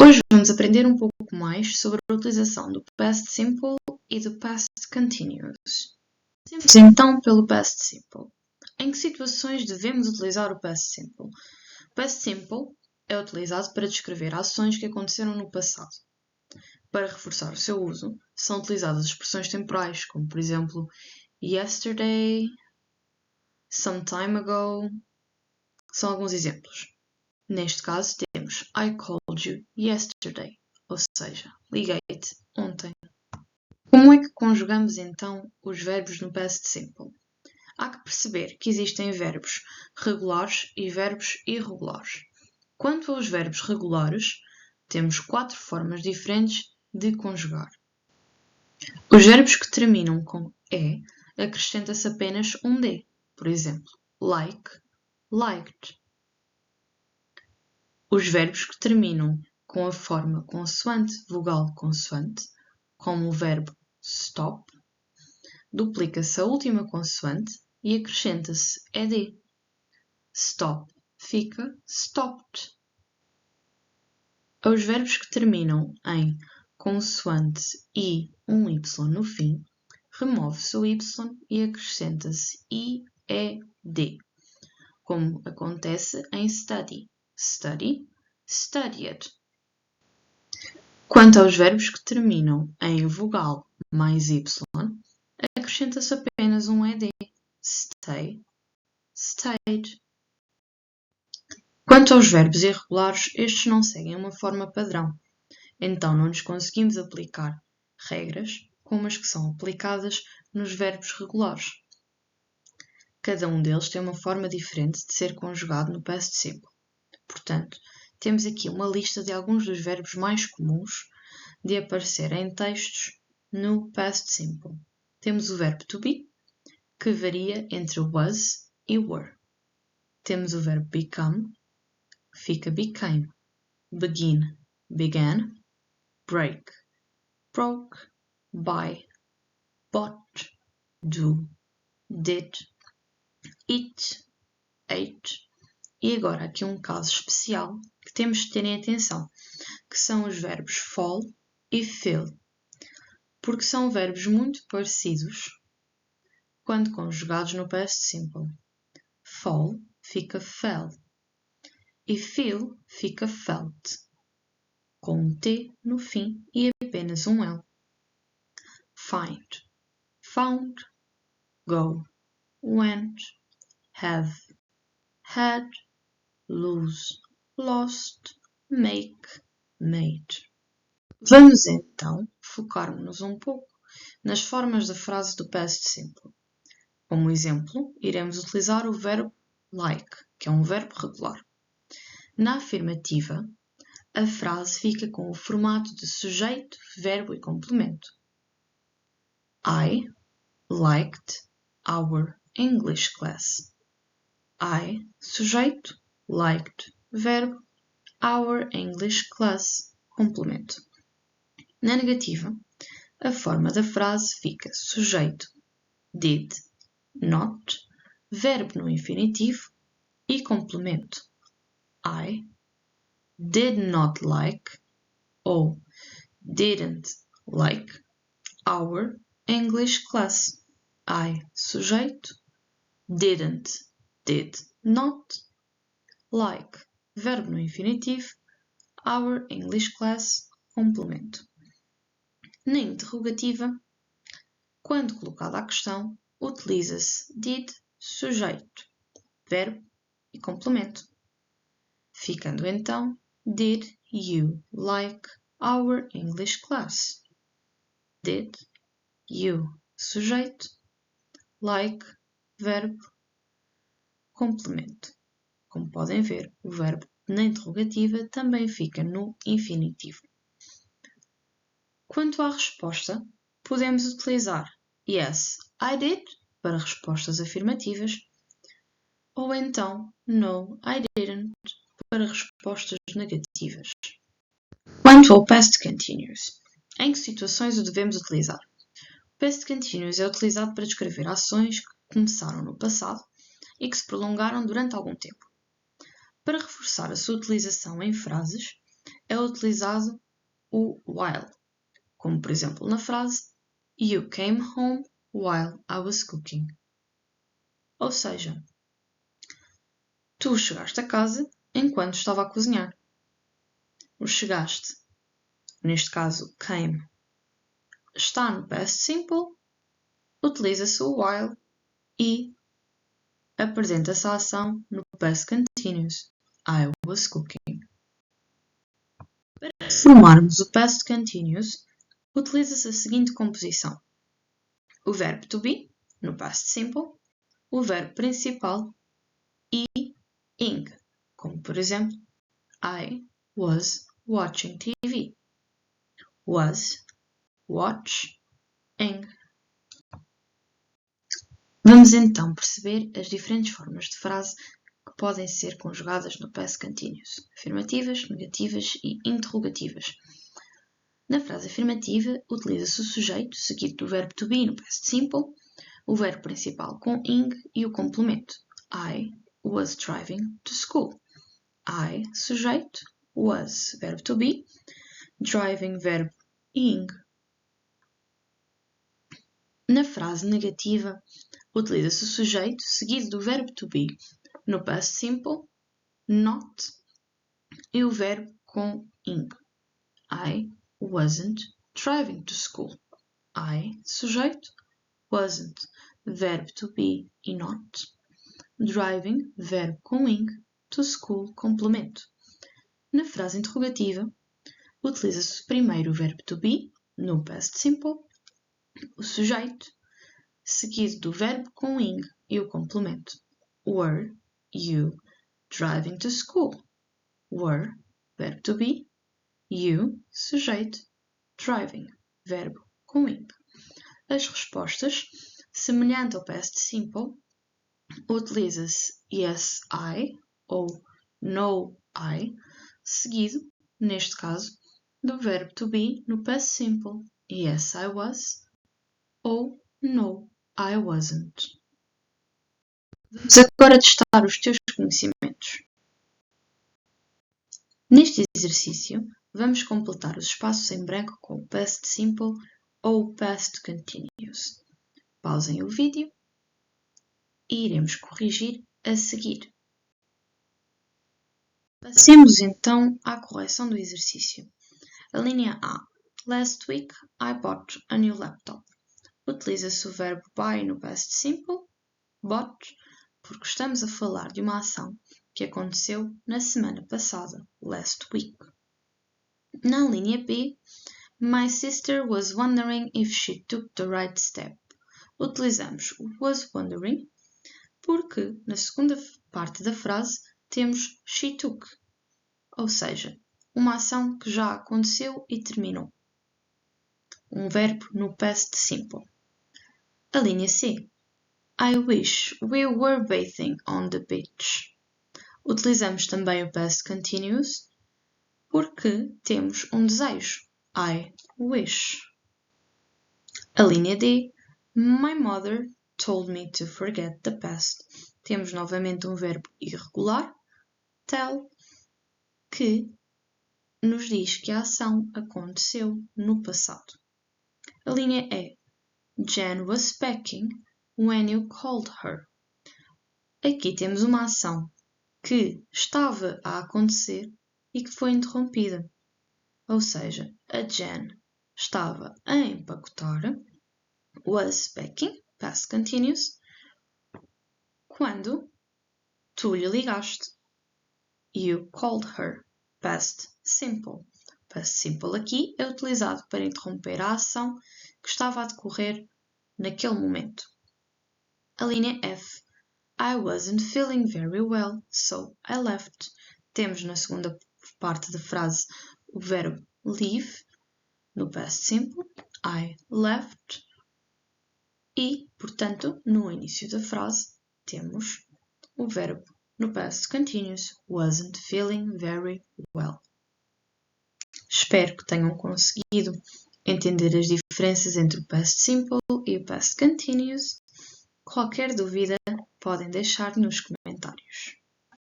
Hoje vamos aprender um pouco mais sobre a utilização do Past Simple e do Past Continuous. Comecemos então pelo Past Simple. Em que situações devemos utilizar o Past Simple? O Past Simple é utilizado para descrever ações que aconteceram no passado. Para reforçar o seu uso, são utilizadas expressões temporais, como por exemplo yesterday, some time ago. São alguns exemplos. Neste caso temos I called you yesterday, ou seja, liguei-te ontem. Como é que conjugamos então os verbos no past simple? Há que perceber que existem verbos regulares e verbos irregulares. Quanto aos verbos regulares, temos 4 formas diferentes de conjugar. Os verbos que terminam com E, acrescenta-se apenas um D. Por exemplo, like, liked. Os verbos que terminam com a forma consoante-vogal-consoante, como o verbo stop, duplica-se a última consoante e acrescenta-se ed. Stop fica stopped. Aos verbos que terminam em consoante e um y no fim, remove-se o y e acrescenta-se ied, como acontece em study. Study, studied. Quanto aos verbos que terminam em vogal mais y, acrescenta-se apenas um ed. Stay, stayed. Quanto aos verbos irregulares, estes não seguem uma forma padrão, então não lhes conseguimos aplicar regras como as que são aplicadas nos verbos regulares. Cada um deles tem uma forma diferente de ser conjugado no past simple. Portanto, temos aqui uma lista de alguns dos verbos mais comuns de aparecer em textos no past simple. Temos o verbo to be, que varia entre was e were. Temos o verbo become, que fica became, begin, began, break, broke, buy, bought, do, did, eat, ate. E agora aqui um caso especial que temos de ter em atenção, que são os verbos fall e feel, porque são verbos muito parecidos quando conjugados no past simple. Fall fica fell e feel fica felt, com um T no fim e apenas um L. Find, found, go, went, have, had, lose, lost, make, made. Vamos então focar-nos um pouco nas formas da frase do past simple. Como exemplo, iremos utilizar o verbo like, que é um verbo regular. Na afirmativa, a frase fica com o formato de sujeito, verbo e complemento. I liked our English class. I, sujeito, liked, verbo, our English class, complemento. Na negativa, a forma da frase fica sujeito, did, not, verbo no infinitivo e complemento. I did not like ou didn't like our English class. I, sujeito, didn't, did not, like, verbo no infinitivo, our English class, complemento. Na interrogativa, quando colocada a questão, utiliza-se did, sujeito, verbo e complemento. Ficando então, did you like our English class? Did you, sujeito, like, verbo, complemento. Como podem ver, o verbo na interrogativa também fica no infinitivo. Quanto à resposta, podemos utilizar yes, I did para respostas afirmativas ou então no, I didn't para respostas negativas. Quanto ao past continuous, em que situações o devemos utilizar? O past continuous é utilizado para descrever ações que começaram no passado e que se prolongaram durante algum tempo. Para reforçar a sua utilização em frases, é utilizado o while, como por exemplo na frase You came home while I was cooking. Ou seja, tu chegaste a casa enquanto estava a cozinhar. O chegaste, neste caso came, está no past simple, utiliza-se o while e apresenta-se a ação no past continuous. I was cooking. Para formarmos o past continuous, utiliza-se a seguinte composição. O verbo to be, no past simple, o verbo principal e ing, como por exemplo, I was watching TV. Was, watch, ing. Vamos então perceber as diferentes formas de frase que podem ser conjugadas no past continuous: afirmativas, negativas e interrogativas. Na frase afirmativa, utiliza-se o sujeito seguido do verbo to be no past simple, o verbo principal com ing e o complemento. I was driving to school. I, sujeito, was, verbo to be, driving, verbo ing. Na frase negativa, utiliza-se o sujeito seguido do verbo to be no past simple, not, e o verbo com ing. I wasn't driving to school. I, sujeito, wasn't, verbo to be e not, driving, verbo com ing, to school, complemento. Na frase interrogativa, utiliza-se primeiro o verbo to be, no past simple, o sujeito, seguido do verbo com ing e o complemento. Were you driving to school? Were, verbo to be, you, sujeito, driving, verbo com ing. As respostas, semelhante ao past simple, utiliza-se yes, I ou no, I, seguido, neste caso, do verbo to be no past simple, yes, I was, ou no, I wasn't. Vamos agora testar os teus conhecimentos. Neste exercício, vamos completar os espaços em branco com o past simple ou o past continuous. Pausem o vídeo e iremos corrigir a seguir. Passemos então à correção do exercício. A linha A. Last week I bought a new laptop. Utiliza-se o verbo buy no past simple, bought, porque estamos a falar de uma ação que aconteceu na semana passada, last week. Na linha B, my sister was wondering if she took the right step. Utilizamos o was wondering porque na segunda parte da frase temos she took, ou seja, uma ação que já aconteceu e terminou. Um verbo no past simple. A linha C. I wish we were bathing on the beach. Utilizamos também o past continuous porque temos um desejo. I wish. A linha D. My mother told me to forget the past. Temos novamente um verbo irregular, tell, que nos diz que a ação aconteceu no passado. A linha E. Jen was packing when you called her. Aqui temos uma ação que estava a acontecer e que foi interrompida. Ou seja, a Jen estava a empacotar, was packing, past continuous, quando tu lhe ligaste. You called her, past simple. Past simple aqui é utilizado para interromper a ação que estava a decorrer naquele momento. A linha F. I wasn't feeling very well, so I left. Temos na segunda parte da frase o verbo leave, no past simple, I left. E, portanto, no início da frase, temos o verbo no past continuous, wasn't feeling very well. Espero que tenham conseguido entender as diferenças entre o past simple e o past continuous. Qualquer dúvida, podem deixar nos comentários.